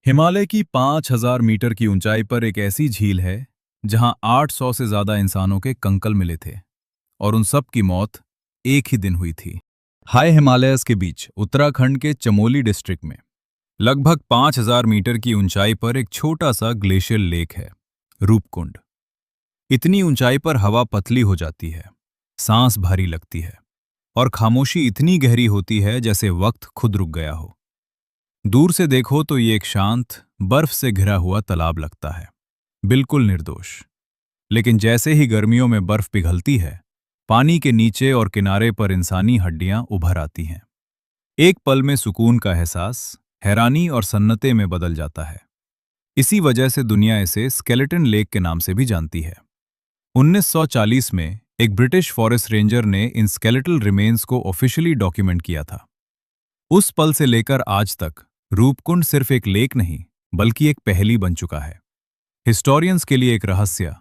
हिमालय की 5,000 मीटर की ऊंचाई पर एक ऐसी झील है जहां 800 से ज्यादा इंसानों के कंकल मिले थे और उन सब की मौत एक ही दिन हुई थी। हाई हिमालयस के बीच उत्तराखंड के चमोली डिस्ट्रिक्ट में लगभग 5,000 मीटर की ऊंचाई पर एक छोटा सा ग्लेशियल लेक है, रूपकुंड। इतनी ऊंचाई पर हवा पतली हो जाती है, सांस भारी लगती है और खामोशी इतनी गहरी होती है जैसे वक्त खुद रुक गया हो। दूर से देखो तो ये एक शांत, बर्फ से घिरा हुआ तालाब लगता है, बिल्कुल निर्दोष। लेकिन जैसे ही गर्मियों में बर्फ पिघलती है, पानी के नीचे और किनारे पर इंसानी हड्डियां उभर आती हैं। एक पल में सुकून का एहसास हैरानी और सन्नते में बदल जाता है। इसी वजह से दुनिया इसे स्केलेटन लेक के नाम से भी जानती है। 1940 में एक ब्रिटिश फॉरेस्ट रेंजर ने इन स्केलेटल रिमेन्स को ऑफिशियली डॉक्यूमेंट किया था। उस पल से लेकर आज तक रूपकुंड सिर्फ एक लेक नहीं, बल्कि एक पहेली बन चुका है। हिस्टोरियंस के लिए एक रहस्य,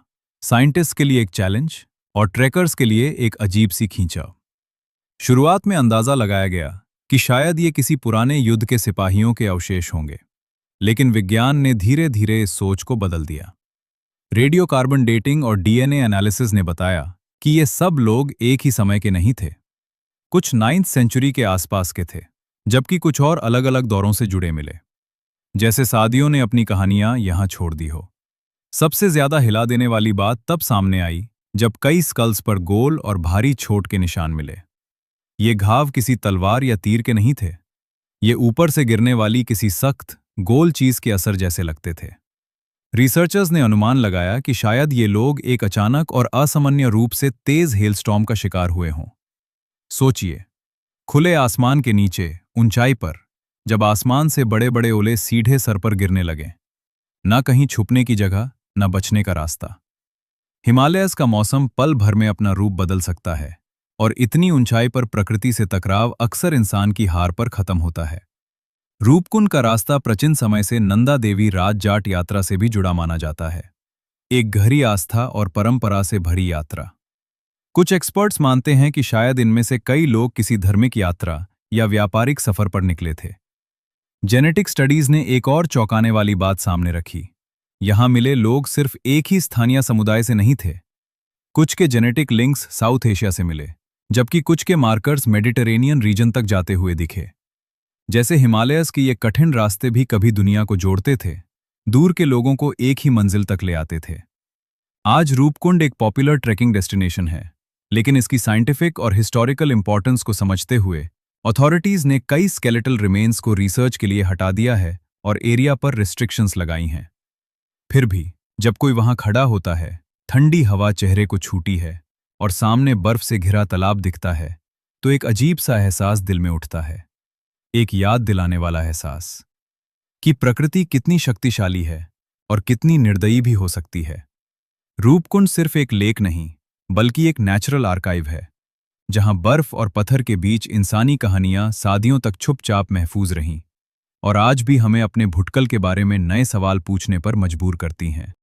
साइंटिस्ट के लिए एक चैलेंज और ट्रैकर्स के लिए एक अजीब सी खींचाव। शुरुआत में अंदाजा लगाया गया कि शायद ये किसी पुराने युद्ध के सिपाहियों के अवशेष होंगे, लेकिन विज्ञान ने धीरे धीरे इस सोच को बदल दिया। रेडियो कार्बन डेटिंग और डीएनए एनालिसिस ने बताया कि ये सब लोग एक ही समय के नहीं थे। कुछ 9th सेंचुरी के आसपास के थे, जबकि कुछ और अलग अलग दौरों से जुड़े मिले। जैसे सादियों ने अपनी कहानियां यहां छोड़ दी हो। सबसे ज्यादा हिला देने वाली बात तब सामने आई जब कई स्कल्स पर गोल और भारी चोट के निशान मिले। ये घाव किसी तलवार या तीर के नहीं थे, ये ऊपर से गिरने वाली किसी सख्त, गोल चीज के असर जैसे लगते थे। रिसर्चर्स ने अनुमान लगाया कि शायद ये लोग एक अचानक और असामान्य रूप से तेज हेलस्टॉर्म का शिकार हुए हों। सोचिए, खुले आसमान के नीचे ऊंचाई पर जब आसमान से बड़े बड़े ओले सीधे सर पर गिरने लगे, न कहीं छुपने की जगह, न बचने का रास्ता। हिमालयस का मौसम पल भर में अपना रूप बदल सकता है और इतनी ऊंचाई पर प्रकृति से टकराव अक्सर इंसान की हार पर खत्म होता है। रूपकुंड का रास्ता प्राचीन समय से नंदा देवी राज जाट यात्रा से भी जुड़ा माना जाता है, एक गहरी आस्था और परंपरा से भरी यात्रा। कुछ एक्सपर्ट्स मानते हैं कि शायद इनमें से कई लोग किसी धार्मिक यात्रा या व्यापारिक सफर पर निकले थे। जेनेटिक स्टडीज ने एक और चौंकाने वाली बात सामने रखी। यहां मिले लोग सिर्फ एक ही स्थानीय समुदाय से नहीं थे। कुछ के जेनेटिक लिंक्स साउथ एशिया से मिले, जबकि कुछ के मार्कर्स मेडिटरेनियन रीजन तक जाते हुए दिखे। जैसे हिमालयस के ये कठिन रास्ते भी कभी दुनिया को जोड़ते थे, दूर के लोगों को एक ही मंजिल तक ले आते थे। आज रूपकुंड एक पॉपुलर ट्रैकिंग डेस्टिनेशन है, लेकिन इसकी साइंटिफिक और हिस्टोरिकल इंपॉर्टेंस को समझते हुए अथॉरिटीज ने कई स्केलेटल रिमेन्स को रिसर्च के लिए हटा दिया है और एरिया पर रिस्ट्रिक्शंस लगाई हैं। फिर भी जब कोई वहां खड़ा होता है, ठंडी हवा चेहरे को छूती है और सामने बर्फ से घिरा तालाब दिखता है, तो एक अजीब सा एहसास दिल में उठता है। एक याद दिलाने वाला एहसास कि प्रकृति कितनी शक्तिशाली है और कितनी निर्दयी भी हो सकती है। रूपकुंड सिर्फ एक लेक नहीं, बल्कि एक नेचुरल आर्काइव है, जहां बर्फ और पत्थर के बीच इंसानी कहानियां सदियों तक चुपचाप महफूज रहीं और आज भी हमें अपने भुटकल के बारे में नए सवाल पूछने पर मजबूर करती हैं।